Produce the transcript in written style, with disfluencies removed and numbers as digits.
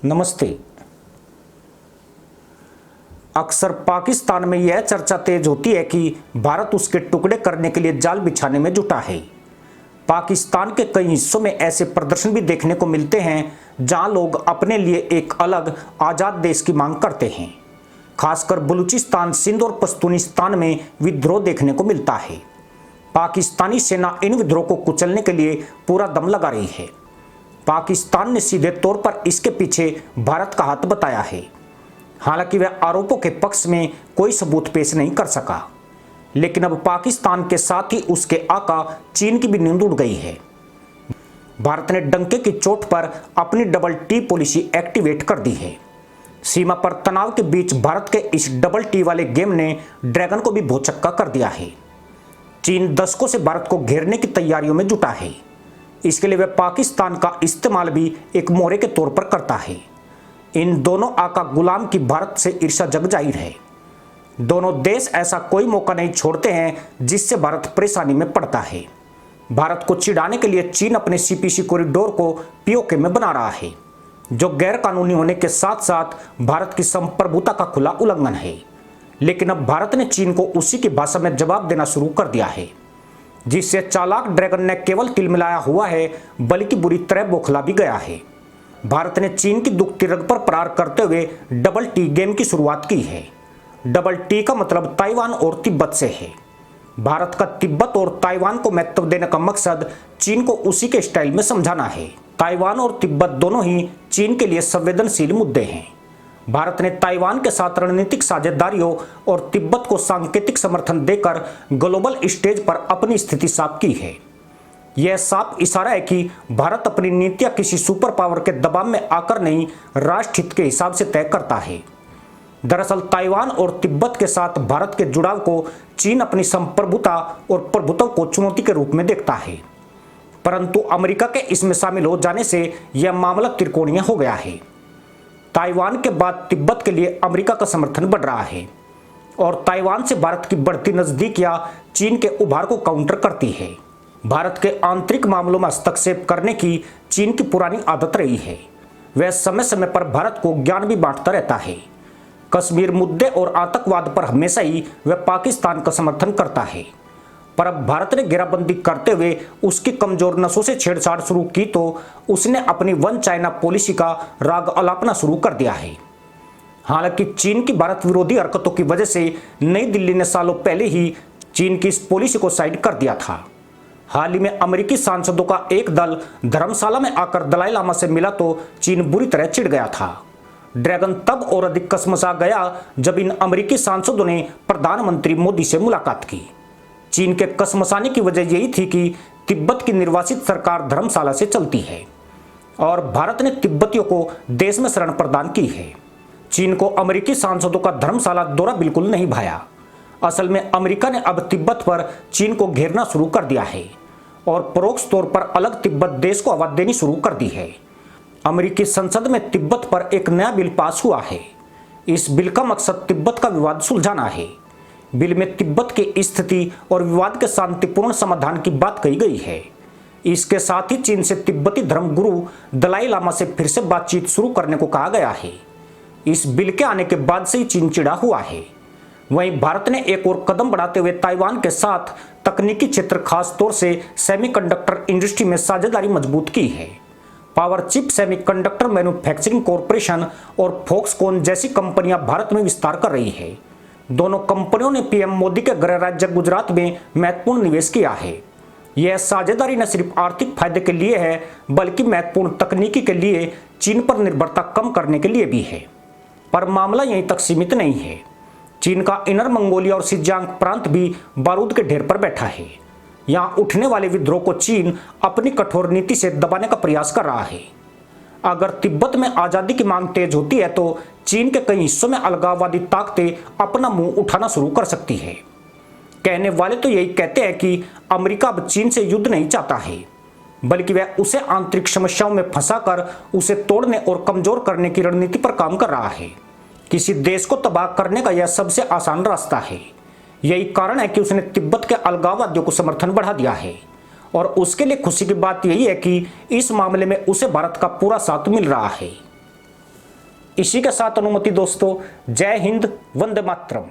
नमस्ते। अक्सर पाकिस्तान में यह चर्चा तेज होती है कि भारत उसके टुकड़े करने के लिए जाल बिछाने में जुटा है। पाकिस्तान के कई हिस्सों में ऐसे प्रदर्शन भी देखने को मिलते हैं जहां लोग अपने लिए एक अलग आज़ाद देश की मांग करते हैं। खासकर बलूचिस्तान, सिंध और पश्तूनिस्तान में विद्रोह देखने को मिलता है। पाकिस्तानी सेना इन विद्रोह को कुचलने के लिए पूरा दम लगा रही है। पाकिस्तान ने सीधे तौर पर इसके पीछे भारत का हाथ बताया है। हालांकि वह आरोपों के पक्ष में कोई सबूत पेश नहीं कर सका, लेकिन अब पाकिस्तान के साथ ही उसके आका चीन की भी नींद उड़ गई है। भारत ने डंके की चोट पर अपनी डबल टी पॉलिसी एक्टिवेट कर दी है। सीमा पर तनाव के बीच भारत के इस डबल टी वाले गेम ने ड्रैगन को भी भौचक्का कर दिया है। चीन दशकों से भारत को घेरने की तैयारियों में जुटा है। इसके लिए वह पाकिस्तान का इस्तेमाल भी एक मोहरे के तौर पर करता है। इन दोनों आका गुलाम की भारत से ईर्ष्या जग जाहिर है। दोनों देश ऐसा कोई मौका नहीं छोड़ते हैं जिससे भारत परेशानी में पड़ता है। भारत को चिढ़ाने के लिए चीन अपने सीपीसी कॉरिडोर को पीओके में बना रहा है, जो गैर कानूनी होने के साथ साथ भारत की संप्रभुता का खुला उल्लंघन है। लेकिन अब भारत ने चीन को उसी की भाषा में जवाब देना शुरू कर दिया है, जिससे चालाक ड्रैगन ने केवल तिलमिलाया हुआ है बल्कि बुरी तरह बौखला भी गया है। भारत ने चीन की दुखती रग पर प्रहार करते हुए डबल टी गेम की शुरुआत की है। डबल टी का मतलब ताइवान और तिब्बत से है। भारत का तिब्बत और ताइवान को महत्व देने का मकसद चीन को उसी के स्टाइल में समझाना है। ताइवान और तिब्बत दोनों ही चीन के लिए संवेदनशील मुद्दे हैं। भारत ने ताइवान के साथ रणनीतिक साझेदारियों और तिब्बत को सांकेतिक समर्थन देकर ग्लोबल स्टेज पर अपनी स्थिति साफ की है। यह साफ इशारा है कि भारत अपनी नीतियां किसी सुपर पावर के दबाव में आकर नहीं, राष्ट्र हित के हिसाब से तय करता है। दरअसल ताइवान और तिब्बत के साथ भारत के जुड़ाव को चीन अपनी संप्रभुता और प्रभुत्व को चुनौती के रूप में देखता है, परंतु अमेरिका के इसमें शामिल हो जाने से यह मामला त्रिकोणीय हो गया है। ताइवान के बाद तिब्बत के लिए अमेरिका का समर्थन बढ़ रहा है और ताइवान से भारत की बढ़ती नजदीकियां चीन के उभार को काउंटर करती है। भारत के आंतरिक मामलों में हस्तक्षेप करने की चीन की पुरानी आदत रही है। वह समय समय पर भारत को ज्ञान भी बांटता रहता है। कश्मीर मुद्दे और आतंकवाद पर हमेशा ही वह पाकिस्तान का समर्थन करता है, पर अब भारत ने घेराबंदी करते हुए उसकी कमजोर नसों से छेड़छाड़ शुरू की तो उसने अपनी वन चाइना पॉलिसी का राग अलापना शुरू कर दिया है। हालांकि चीन की भारत विरोधी हरकतों की वजह से नई दिल्ली ने सालों पहले ही चीन की इस पॉलिसी को साइड कर दिया था। हाल ही में अमेरिकी सांसदों का एक दल धर्मशाला में आकर दलाई लामा से मिला तो चीन बुरी तरह चिढ़ गया था। ड्रैगन तब और अधिक कसमसा गया जब इन अमेरिकी सांसदों ने प्रधानमंत्री मोदी से मुलाकात की। चीन के कसमसाने की वजह यही थी कि तिब्बत की निर्वासित सरकार धर्मशाला से चलती है और भारत ने तिब्बतियों को देश में शरण प्रदान की है। चीन को अमेरिकी सांसदों का धर्मशाला दौरा बिल्कुल नहीं भाया। असल में अमेरिका ने अब तिब्बत पर चीन को घेरना शुरू कर दिया है और परोक्ष तौर पर अलग तिब्बत देश को आवाज देनी शुरू कर दी है। अमेरिकी संसद में तिब्बत पर एक नया बिल पास हुआ है। इस बिल का मकसद तिब्बत का विवाद सुलझाना है। बिल में तिब्बत की स्थिति और विवाद के शांतिपूर्ण समाधान की बात कही गई है। इसके साथ ही चीन से तिब्बती धर्मगुरु दलाई लामा से फिर से बातचीत शुरू करने को कहा गया है। इस बिल के आने के बाद से ही चीन चिढ़ा हुआ है। वहीं भारत ने एक और कदम बढ़ाते हुए ताइवान के साथ तकनीकी क्षेत्र, खास तौर से सेमीकंडक्टर इंडस्ट्री में साझेदारी मजबूत की है। Power chip semiconductor manufacturing corporation और फॉक्सकॉन जैसी कंपनियां भारत में विस्तार कर रही है। दोनों कंपनियों ने पीएम मोदी के गृह राज्य गुजरात में महत्वपूर्ण निवेश किया है। यह साझेदारी न सिर्फ आर्थिक फायदे के लिए है बल्कि महत्वपूर्ण तकनीकी के लिए चीन पर निर्भरता कम करने के लिए भी है। पर मामला यहीं तक सीमित नहीं है। चीन का इनर मंगोलिया और सिंजियांग प्रांत भी बारूद के ढेर पर बैठा है। यहाँ उठने वाले विद्रोह को चीन अपनी कठोर नीति से दबाने का प्रयास कर रहा है। अगर तिब्बत में आजादी की मांग तेज होती है तो चीन के कई हिस्सों में अलगाववादी ताकतें अपना मुंह उठाना शुरू कर सकती है। कहने वाले तो यही कहते हैं कि अमेरिका अब चीन से युद्ध नहीं चाहता है, बल्कि वह उसे आंतरिक समस्याओं में फंसाकर उसे तोड़ने और कमजोर करने की रणनीति पर काम कर रहा है। किसी देश को तबाह करने का यह सबसे आसान रास्ता है। यही कारण है कि उसने तिब्बत के अलगाववादियों को समर्थन बढ़ा दिया है और उसके लिए खुशी की बात यही है कि इस मामले में उसे भारत का पूरा साथ मिल रहा है। इसी के साथ अनुमति दोस्तों, जय हिंद, वंदे मातरम।